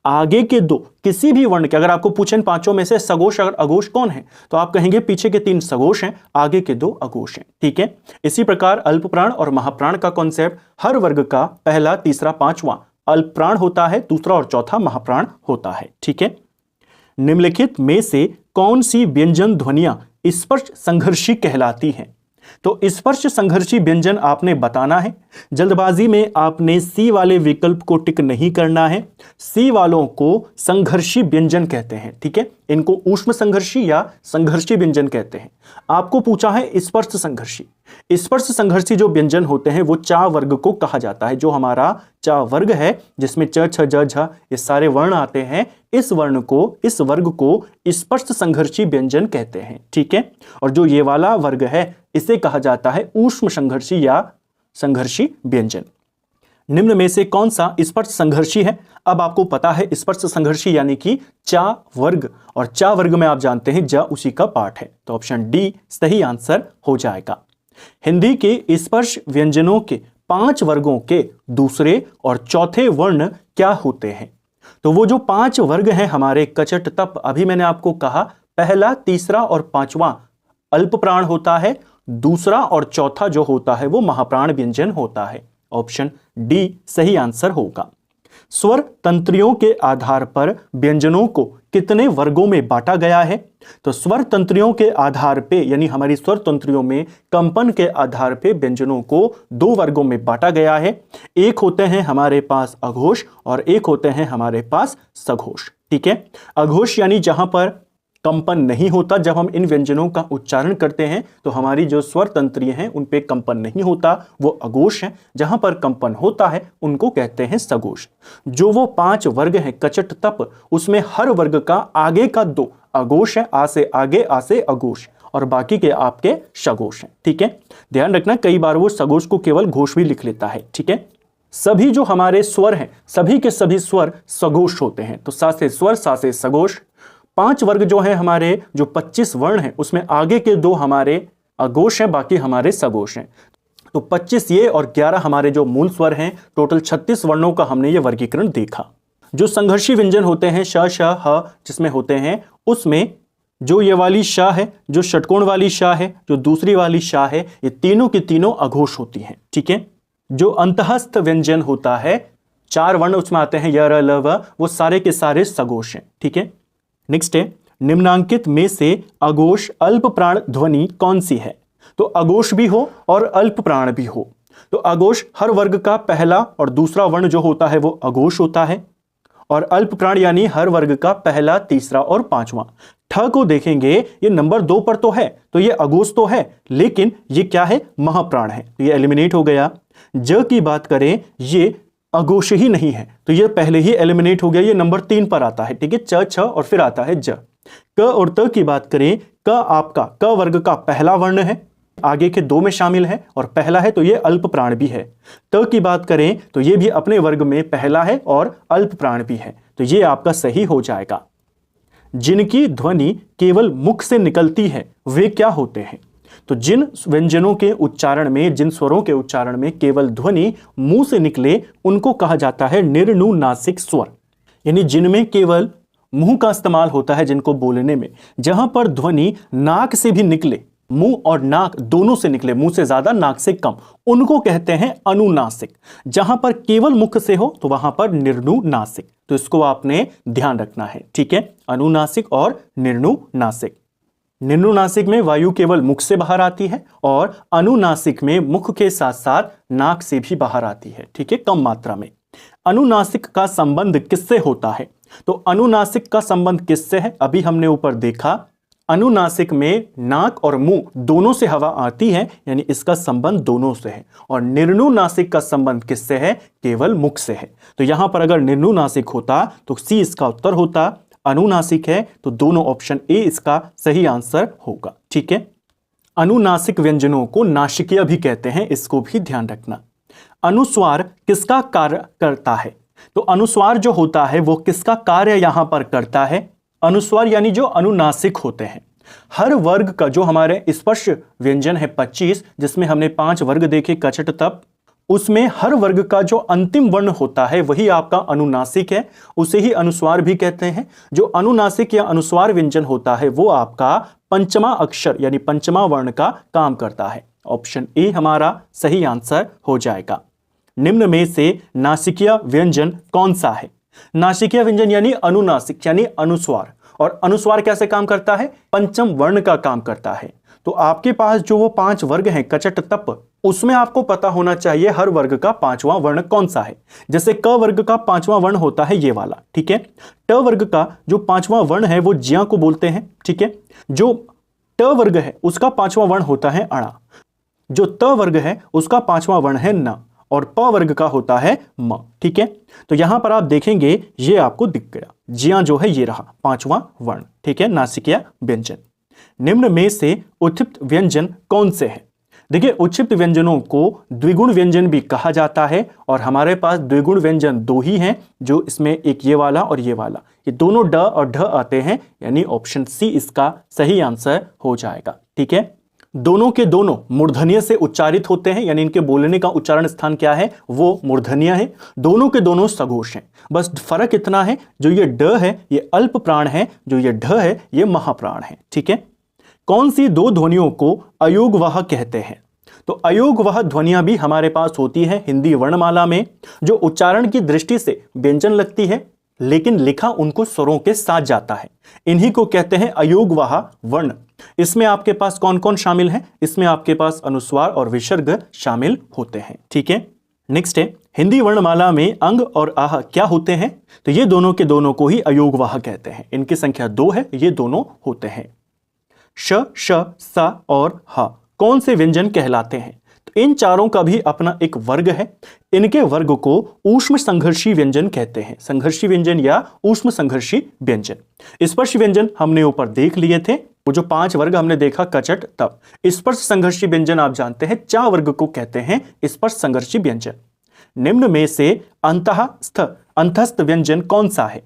आगे के 2 किसी भी वर्ण के, अगर आपको पूछें 5 में से सघोष अगर अघोष कौन है, तो आप कहेंगे पीछे के 3 सघोष हैं, आगे के 2 अघोष हैं। ठीक है, इसी प्रकार अल्प प्राण और महाप्राण का कॉन्सेप्ट, हर वर्ग का पहला, तीसरा, 5वां अल्प प्राण होता है, दूसरा और चौथा महाप्राण होता है। ठीक है, निम्नलिखित में से कौन सी व्यंजन ध्वनियां स्पर्श संघर्षी कहलाती हैं? तो स्पर्श संघर्षी व्यंजन आपने बताना है। जल्दबाजी में आपने सी वाले विकल्प को टिक नहीं करना है। सी वालों को संघर्षी व्यंजन कहते हैं। ठीक है, इनको ऊष्म संघर्षी या संघर्षी व्यंजन कहते हैं। आपको पूछा है स्पर्श संघर्षी। स्पर्श संघर्षी जो व्यंजन होते हैं वो चा वर्ग को कहा जाता है। जो हमारा चा वर्ग है जिसमें च, छ, ज, झ ये सारे वर्ण आते हैं, इस वर्ग को स्पर्श संघर्षी व्यंजन कहते हैं। ठीक है, और जो ये वाला वर्ग है इसे कहा जाता है ऊष्म संघर्षी या संघर्षी व्यंजन। निम्न में से कौन सा स्पर्श संघर्षी है? अब आपको पता है स्पर्श संघर्षी यानी कि चा वर्ग, और चा वर्ग में आप जानते हैं ज उसी का पार्ट है, तो ऑप्शन डी सही आंसर हो जाएगा। हिंदी के स्पर्श व्यंजनों के 5 वर्गों के दूसरे और चौथे वर्ण क्या होते हैं? तो वो जो 5 वर्ग हैं हमारे कचट तप, अभी मैंने आपको कहा पहला, तीसरा और 5वां अल्प प्राण होता है, दूसरा और चौथा जो होता है वो महाप्राण व्यंजन होता है। ऑप्शन डी सही आंसर होगा। स्वर तंत्रियों के आधार पर व्यंजनों को कितने वर्गों में बांटा गया है? तो स्वर तंत्रियों के आधार पे यानी हमारी स्वर तंत्रियों में कंपन के आधार पे व्यंजनों को 2 वर्गों में बांटा गया है। एक होते हैं हमारे पास अघोष और एक होते हैं हमारे पास सघोष। ठीक है, अघोष यानी जहां पर कंपन नहीं होता, जब हम इन व्यंजनों का उच्चारण करते हैं तो हमारी जो स्वर तंत्रिय हैं उन पे कंपन नहीं होता, वो अघोष हैं। जहां पर कंपन होता है उनको कहते हैं सघोष। जो वो 5 वर्ग हैं कचट तप, उसमें हर वर्ग का आगे का 2 अघोष है, आ से आगे, आ से अघोष, और बाकी के आपके सघोष हैं। ठीक है, ध्यान रखना कई बार वो सघोष को केवल घोष भी लिख लेता है। ठीक है, सभी जो हमारे स्वर हैं सभी के सभी स्वर सघोष होते हैं, तो सा से स्वर, सा से सघोष। 5 वर्ग जो है हमारे, जो 25 वर्ण हैं उसमें आगे के 2 हमारे अघोष हैं, बाकी हमारे सघोष हैं। तो 25 ये और 11 हमारे जो मूल स्वर हैं, टोटल 36 वर्णों का हमने ये वर्गीकरण देखा। जो संघर्षी व्यंजन होते हैं श, श, ह जिसमें होते हैं, उसमें जो ये वाली श है, जो षटकोण वाली श है, जो दूसरी वाली श है, ये तीनों की तीनों अघोष होती हैं। ठीक है, जो अंतःस्थ व्यंजन होता है, 4 वर्ण उसमें आते हैं य, र, ल, व, वो सारे के सारे सघोष हैं। ठीक है, नेक्स्ट है निम्नांकित में से अघोष अल्प प्राण ध्वनि कौन सी है? तो अघोष भी हो और अल्प प्राण भी हो। तो अघोष हर वर्ग का पहला और दूसरा वर्ण जो होता है वो अघोष होता है, और अल्प प्राण यानी हर वर्ग का पहला, तीसरा और 5वां। ठ को देखेंगे, ये नंबर 2 पर तो है, तो ये अघोष तो है, लेकिन ये क्या है? महाप्राण है, तो ये एलिमिनेट हो गया। ज की बात करें, ये अघोष ही नहीं है, तो ये पहले ही एलिमिनेट हो गया, ये नंबर 3 पर आता है। ठीक है, च, छ और फिर आता है ज। क और त की बात करें, क आपका क वर्ग का पहला वर्ण है, आगे के 2 में शामिल है और पहला है, तो ये अल्प प्राण भी है। त की बात करें तो ये भी अपने वर्ग में पहला है और अल्प प्राण भी है, तो ये आपका सही हो जाएगा। जिनकी ध्वनि केवल मुख से निकलती है वे क्या होते हैं? तो जिन व्यंजनों के उच्चारण में, जिन स्वरों के उच्चारण में केवल ध्वनि मुंह से निकले उनको कहा जाता है निर्नुनासिक स्वर। यानी जिनमें केवल मुंह का इस्तेमाल होता है जिनको बोलने में, जहां पर ध्वनि नाक से भी निकले, मुंह और नाक दोनों से निकले, मुंह से ज्यादा नाक से कम, उनको कहते हैं अनुनासिक। जहां पर केवल मुख से हो तो वहां पर निर्नुनासिक। तो इसको आपने ध्यान रखना है। ठीक है, अनुनासिक और निर्नुनासिक। निर्नुनासिक में वायु केवल मुख से बाहर आती है और अनुनासिक में मुख के साथ साथ नाक से भी बाहर आती है। ठीक है, कम मात्रा में। अनुनासिक का संबंध किससे होता है? तो अनुनासिक का संबंध किससे है? अभी हमने ऊपर देखा, अनुनासिक में नाक और मुंह दोनों से हवा आती है, यानी इसका संबंध दोनों से है। और निर्नुनासिक का संबंध किससे है? केवल मुख से है। तो यहां पर अगर निर्नुनासिक होता तो सी इसका उत्तर होता, अनुनासिक है तो दोनों ऑप्शन ए इसका सही आंसर होगा। ठीक है, अनुनासिक व्यंजनों को नासिकीय भी कहते हैं, इसको भी ध्यान रखना। अनुस्वार किसका कार्य करता है? तो अनुस्वार जो होता है वो किसका कार्य यहां पर करता है? अनुस्वार यानी जो अनुनासिक होते हैं। हर वर्ग का जो हमारे स्पर्श व्यंजन है 25, जिसमें हमने 5 वर्ग देखे कचट तप, उसमें हर वर्ग का जो अंतिम वर्ण होता है वही आपका अनुनासिक है, उसे ही अनुस्वार भी कहते हैं। जो अनुनासिक या अनुस्वार व्यंजन होता है वो आपका पंचमा अक्षर यानी पंचमा वर्ण का काम करता है। ऑप्शन ए हमारा सही आंसर हो जाएगा। निम्न में से नासिकीय व्यंजन कौन सा है? नासिकीय व्यंजन यानी अनुनासिक यानी अनुस्वार, और अनुस्वार कैसे काम करता है? पंचम वर्ण का काम करता है। तो आपके पास जो वो 5 वर्ग हैं कचट तप, उसमें आपको पता होना चाहिए हर वर्ग का 5वां वर्ण कौन सा है। जैसे क वर्ग का 5वां वर्ण होता है ये वाला, ठीक है। ट वर्ग का जो 5वां वर्ण है वो ज्या को बोलते हैं, ठीक है। जो ट वर्ग है उसका 5वां वर्ण होता है अणा, जो त वर्ग है उसका 5वां वर्ण है न, और प वर्ग का होता है म, ठीक है। तो यहां पर आप देखेंगे ये आपको दिख गया, ज्या जो है ये रहा 5वां वर्ण, ठीक है, नासिकीय व्यंजन। निम्न में से उत्क्षिप्त व्यंजन कौन से हैं? देखिए, उत्क्षिप्त व्यंजनों को द्विगुण व्यंजन भी कहा जाता है, और हमारे पास द्विगुण व्यंजन 2 ही हैं, जो इसमें एक ये वाला और ये वाला, ये दोनों ड और ढ आते हैं, यानी ऑप्शन सी इसका सही आंसर हो जाएगा। ठीक है, दोनों के दोनों मूर्धन्य से उच्चारित होते हैं, यानी इनके बोलने का उच्चारण स्थान क्या है? वो मूर्धन्य है। दोनों के दोनों सघोष हैं, बस फर्क इतना है, जो ये ड है ये अल्प प्राण है, जो ये ढ है ये महाप्राण है। ठीक है, कौन सी 2 ध्वनियों को अयोगवाह कहते हैं? तो अयोगवाह ध्वनियां भी हमारे पास होती है हिंदी वर्णमाला में, जो उच्चारण की दृष्टि से व्यंजन लगती है लेकिन लिखा उनको स्वरों के साथ जाता है, इन्हीं को कहते हैं अयोगवाह वर्ण। इसमें आपके पास कौन कौन शामिल है? इसमें आपके पास अनुस्वार और विसर्ग शामिल होते हैं। ठीक है, नेक्स्ट है, हिंदी वर्णमाला में अंग और आह क्या होते हैं? तो ये दोनों के दोनों को ही अयोगवाह कहते हैं, इनकी संख्या 2 है, ये दोनों होते हैं। श, श, सा और ह कौन से व्यंजन कहलाते हैं? तो इन चारों का भी अपना एक वर्ग है, इनके वर्ग को ऊष्म संघर्षी व्यंजन कहते हैं। संघर्षी व्यंजन या ऊष्म संघर्षी व्यंजन। स्पर्श व्यंजन हमने ऊपर देख लिए थे, वो जो 5 वर्ग हमने देखा कचट तप। स्पर्श संघर्षी व्यंजन आप जानते हैं 4 वर्ग को कहते हैं स्पर्श संघर्षी व्यंजन। निम्न में से अंतस्थ व्यंजन कौन सा है?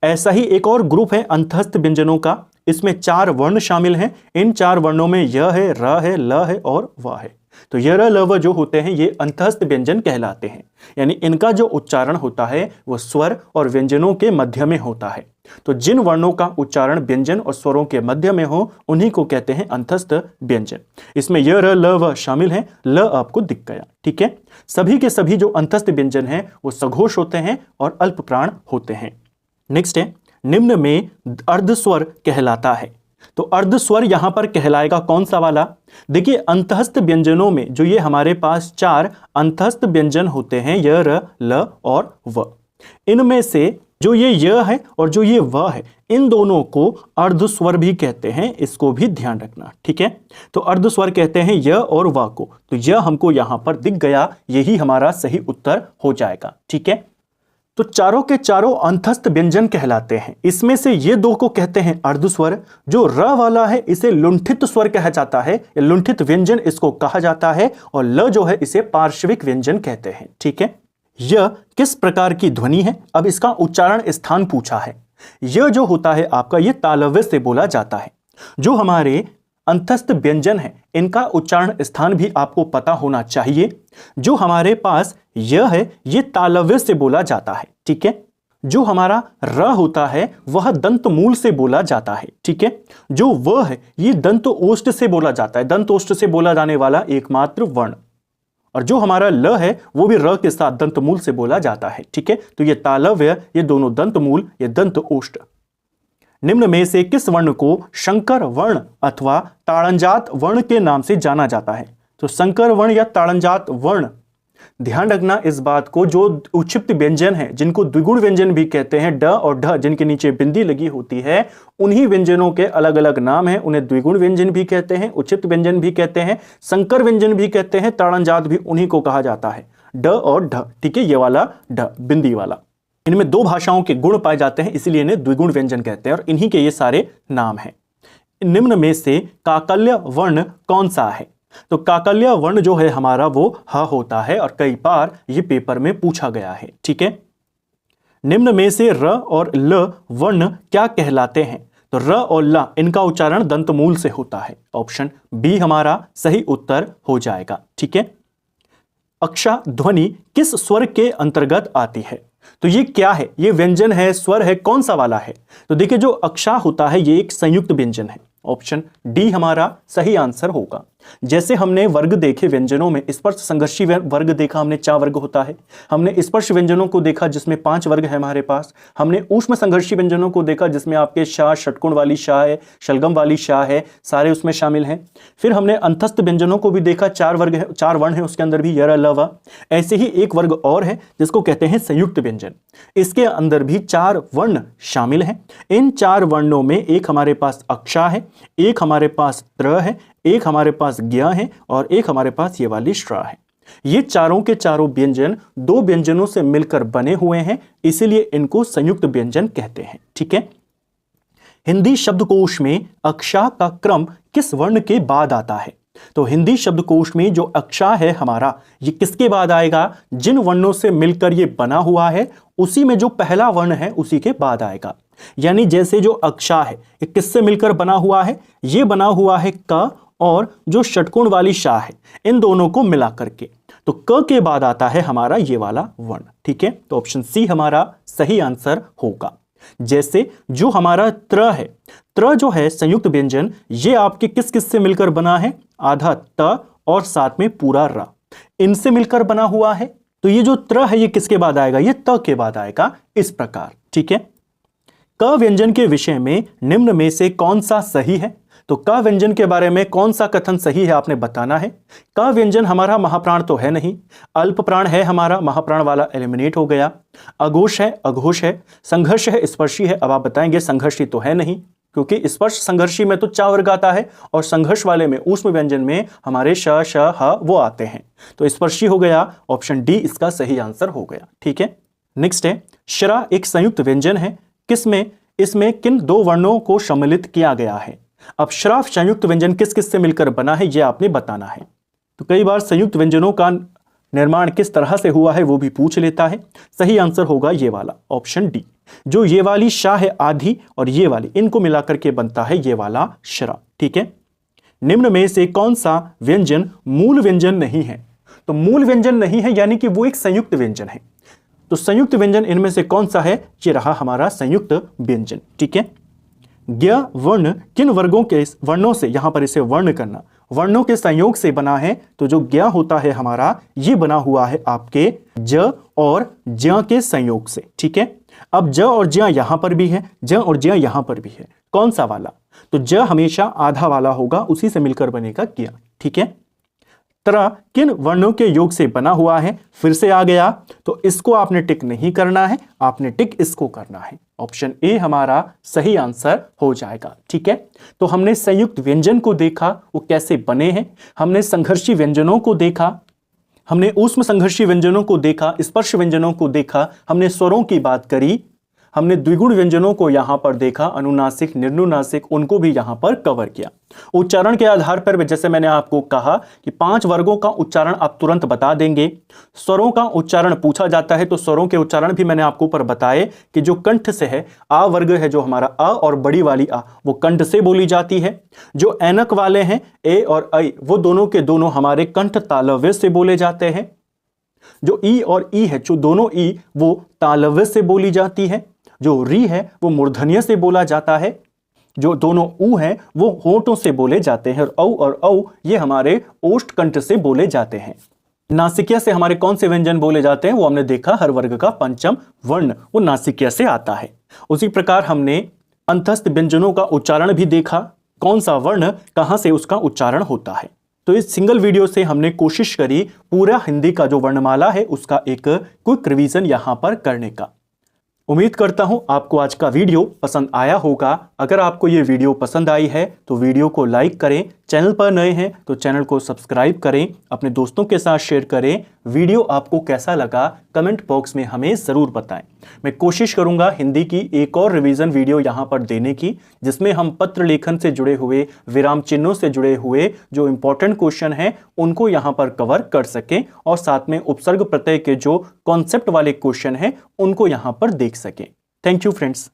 ऐसा ही एक और ग्रुप है अंतस्थ व्यंजनों का, इसमें 4 वर्ण शामिल हैं। इन 4 वर्णों में य है, र है, ल है और व है। तो य, र, ल, व जो होते हैं ये अंतस्थ व्यंजन कहलाते हैं, यानी इनका जो उच्चारण होता है वो स्वर और व्यंजनों के मध्य में होता है। तो जिन वर्णों का उच्चारण व्यंजन और स्वरों के मध्य में हो उन्हीं को कहते हैं अंतस्थ व्यंजन। इसमें य, र, ल, व शामिल हैं, ल आपको दिख गया। ठीक है, सभी के सभी जो अंतस्थ व्यंजन हैं वो सघोष होते हैं और अल्प प्राण होते हैं। नेक्स्ट है, निम्न में अर्धस्वर कहलाता है। तो अर्धस्वर यहां पर कहलाएगा कौन सा वाला? देखिए, अंतस्थ व्यंजनों में जो ये हमारे पास 4 अंतस्थ व्यंजन होते हैं य, र, ल और व, इनमें से जो ये य है और जो ये व है, इन दोनों को अर्धस्वर भी कहते हैं, इसको भी ध्यान रखना। ठीक है, तो अर्धस्वर कहते हैं य और व को, तो य हमको यहां पर दिख गया, यही हमारा सही उत्तर हो जाएगा। ठीक है, तो चारों के चारों अंतस्थ व्यंजन कहलाते हैं। इसमें से ये 2 को कहते हैं अर्धस्वर, जो र वाला है इसे लुंठित स्वर कहा जाता है, या लुंठित व्यंजन इसको कहा जाता है, और ल जो है इसे पार्श्विक व्यंजन कहते हैं। ठीक है, यह किस प्रकार की ध्वनि है? अब इसका उच्चारण स्थान पूछा है। यह जो होता है आपका ये तालव्य से बोला जाता है। जो हमारे अंतस्थ व्यंजन है इनका उच्चारण स्थान भी आपको पता होना चाहिए। जो हमारे पास यह है ये तालव्य से बोला जाता है। ठीक है, जो हमारा र होता है वह दंत मूल से बोला जाता है। ठीक है, जो व है ये दंत ओष्ठ से बोला जाता है, दंत ओष्ठ से बोला जाने वाला एकमात्र वर्ण, और जो हमारा ल है वो भी र के साथ दंत मूल से बोला जाता है। ठीक है, तो ये तालव्य, ये दोनों दंत मूल, ये दंत ओष्ठ। निम्न में से किस वर्ण को शंकर वर्ण अथवा ताड़नजात वर्ण के नाम से जाना जाता है? तो शंकर वर्ण या ताड़नजात वर्ण ध्यान रखना इस बात को, जो उक्षिप्त व्यंजन है जिनको द्विगुण व्यंजन भी कहते हैं, ड और ढ जिनके नीचे बिंदी लगी होती है, उन्हीं व्यंजनों के अलग अलग नाम हैं। उन्हें द्विगुण व्यंजन भी कहते हैं, उक्षिप्त व्यंजन भी कहते हैं, संकर व्यंजन भी कहते हैं, ताड़नजात भी उन्हीं को कहा जाता है, ड और ढ। ठीक है, ये वाला ढ बिंदी वाला। इनमें दो भाषाओं के गुण पाए जाते हैं, इसीलिए इन्हें द्विगुण व्यंजन कहते हैं और इन्हीं के ये सारे नाम हैं। निम्न में से काकल्य वर्ण कौन सा है? तो काकल्य वर्ण जो है हमारा वो ह होता है और कई बार ये पेपर में पूछा गया है। ठीक है, निम्न में से र और ल वर्ण क्या कहलाते हैं? तो र और ल इनका उच्चारण दंतमूल से होता है। ऑप्शन बी हमारा सही उत्तर हो जाएगा। ठीक है, अक्षा ध्वनि किस स्वर के अंतर्गत आती है? तो ये क्या है? ये व्यंजन है, स्वर है, कौन सा वाला है? तो देखिए, जो अक्षा होता है ये एक संयुक्त व्यंजन है। ऑप्शन डी हमारा सही आंसर होगा। जैसे हमने वर्ग देखे व्यंजनों में, स्पर्श संघर्षी वर्ग देखा हमने, 4 वर्ग होता है। हमने स्पर्श व्यंजनों को देखा जिसमें 5 वर्ग है हमारे पास। हमने ऊष्म संघर्षी व्यंजनों को देखा जिसमें आपके शाह, षटकोण वाली शाह है, शलगम वाली शाह है, सारे उसमें शामिल हैं। फिर हमने अंतस्थ व्यंजनों को भी देखा, 4 वर्ग है, 4 वर्ण है उसके अंदर भी, यर लव। ऐसे ही एक वर्ग और है जिसको कहते हैं संयुक्त व्यंजन। इसके अंदर भी 4 वर्ण शामिल हैं। इन 4 वर्णों में एक हमारे पास अक्षा है, एक हमारे पास त्र है, एक हमारे पास ज्ञ है और एक हमारे पास ये वाली श्रा है। ये चारों के चारों व्यंजन 2 व्यंजनों से मिलकर बने हुए हैं, इसीलिए इनको संयुक्त व्यंजन कहते हैं। ठीक है, हिंदी शब्दकोश में अक्षा का क्रम किस वर्ण के बाद आता है? तो हिंदी शब्दकोश में जो अक्षा है हमारा, ये किसके बाद आएगा? जिन वर्णों से मिलकर ये बना हुआ है उसी में जो पहला वर्ण है उसी के बाद आएगा। यानी जैसे जो अक्षा है ये किससे मिलकर बना हुआ है? ये बना हुआ है क और जो षटकोण वाली शाह है, इन दोनों को मिला करके, तो क के बाद आता है हमारा ये वाला वर्ण। ठीक है, तो ऑप्शन सी हमारा सही आंसर होगा। जैसे जो हमारा त्र है, त्र जो है संयुक्त व्यंजन, ये आपके किस किस से मिलकर बना है? आधा त और साथ में पूरा र, इनसे मिलकर बना हुआ है। तो ये जो त्र है ये किसके बाद आएगा? ये त के बाद आएगा, इस प्रकार। ठीक है, क व्यंजन के विषय में निम्न में से कौन सा सही है? तो क व्यंजन के बारे में कौन सा कथन सही है आपने बताना है। क व्यंजन हमारा महाप्राण तो है नहीं, अल्प प्राण है हमारा, महाप्राण वाला एलिमिनेट हो गया। अघोष है, अघोष है, संघर्ष है, स्पर्शी है। अब आप बताएंगे संघर्षी तो है नहीं, क्योंकि स्पर्श संघर्षी में तो 4 वर्ग आता है और संघर्ष वाले में ऊष्म व्यंजन में हमारे श, श, ह वो आते हैं, तो स्पर्शी हो गया। ऑप्शन डी इसका सही आंसर हो गया। ठीक है, नेक्स्ट है, श्रा एक संयुक्त व्यंजन है, किसमें? इसमें किन 2 वर्णों को सम्मिलित किया गया है? अब श्राव संयुक्त व्यंजन किस किस से मिलकर बना है ये आपने बताना है। तो कई बार संयुक्त व्यंजनों का निर्माण किस तरह से हुआ है वो भी पूछ लेता है। सही आंसर होगा ये वाला, ऑप्शन डी। जो ये वाली शाह है आधी और ये वाली, इनको मिलाकर के बनता है ये वाला श्रा। ठीक है, निम्न में से कौन सा व्यंजन मूल व्यंजन नहीं है? तो मूल व्यंजन नहीं है यानी कि वो एक संयुक्त व्यंजन है। तो संयुक्त व्यंजन इनमें से कौन सा है? ये रहा हमारा संयुक्त व्यंजन। ठीक है, ज्ञ वर्ण किन वर्गों के वर्णों से, यहां पर इसे वर्ण करना, वर्णों के संयोग से बना है। तो जो ज्ञ होता है हमारा, ये बना हुआ है आपके ज और ज्ञ के संयोग से। ठीक है, अब ज और ज्ञ यहां पर भी है, ज और ज्ञ यहां पर भी है, कौन सा वाला? तो ज हमेशा आधा वाला होगा, उसी से मिलकर बनेगा ज्ञ। ठीक है, त्र किन वर्णों के योग से बना हुआ है? फिर से आ गया, तो इसको आपने टिक नहीं करना है, आपने टिक इसको करना है। ऑप्शन ए हमारा सही आंसर हो जाएगा। ठीक है, तो हमने संयुक्त व्यंजन को देखा वो कैसे बने हैं, हमने संघर्षी व्यंजनों को देखा, हमने ऊष्म संघर्षी व्यंजनों को देखा, स्पर्श व्यंजनों को देखा, हमने स्वरों की बात करी, हमने द्विगुण व्यंजनों को यहां पर देखा, अनुनासिक, निर्नुनासिक, उनको भी यहां पर कवर किया। उच्चारण के आधार पर जैसे मैंने आपको कहा कि 5 वर्गों का उच्चारण आप तुरंत बता देंगे। स्वरों का उच्चारण पूछा जाता है तो स्वरों के उच्चारण भी मैंने आपको ऊपर बताए कि जो कंठ से है, आ वर्ग है जो हमारा अ और बड़ी वाली आ, वो कंठ से बोली जाती है। जो ऐनक वाले हैं ए और ऐ, वो दोनों के दोनों हमारे कंठ तालव्य से बोले जाते हैं। जो ई और ई है, जो दोनों ई वो तालव्य से बोली जाती है। जो री है वो मूर्धन्य से बोला जाता है। जो दोनों ऊ हैं वो होठों से बोले जाते हैं और औ ये हमारे ओष्ठ कंठ से बोले जाते हैं। नासिकिया से हमारे कौन से व्यंजन बोले जाते हैं वो हमने देखा, हर वर्ग का पंचम वर्ण वो नासिकिया से आता है। उसी प्रकार हमने अंतस्थ व्यंजनों का उच्चारण भी देखा, कौन सा वर्ण कहां से उसका उच्चारण होता है। तो इस सिंगल वीडियो से हमने कोशिश करी पूरा हिंदी का जो वर्णमाला है उसका एक क्विक रिवीजन यहां पर करने का। उम्मीद करता हूं आपको आज का वीडियो पसंद आया होगा। अगर आपको ये वीडियो पसंद आई है तो वीडियो को लाइक करें, चैनल पर नए हैं तो चैनल को सब्सक्राइब करें, अपने दोस्तों के साथ शेयर करें। वीडियो आपको कैसा लगा कमेंट बॉक्स में हमें ज़रूर बताएं। मैं कोशिश करूंगा हिंदी की एक और रिवीजन वीडियो यहां पर देने की, जिसमें हम पत्र लेखन से जुड़े हुए, विराम चिन्हों से जुड़े हुए जो इंपॉर्टेंट क्वेश्चन हैं उनको यहां पर कवर कर सकें और साथ में उपसर्ग प्रत्यय के जो कॉन्सेप्ट वाले क्वेश्चन हैं उनको यहां पर देख सकें। Thank you friends.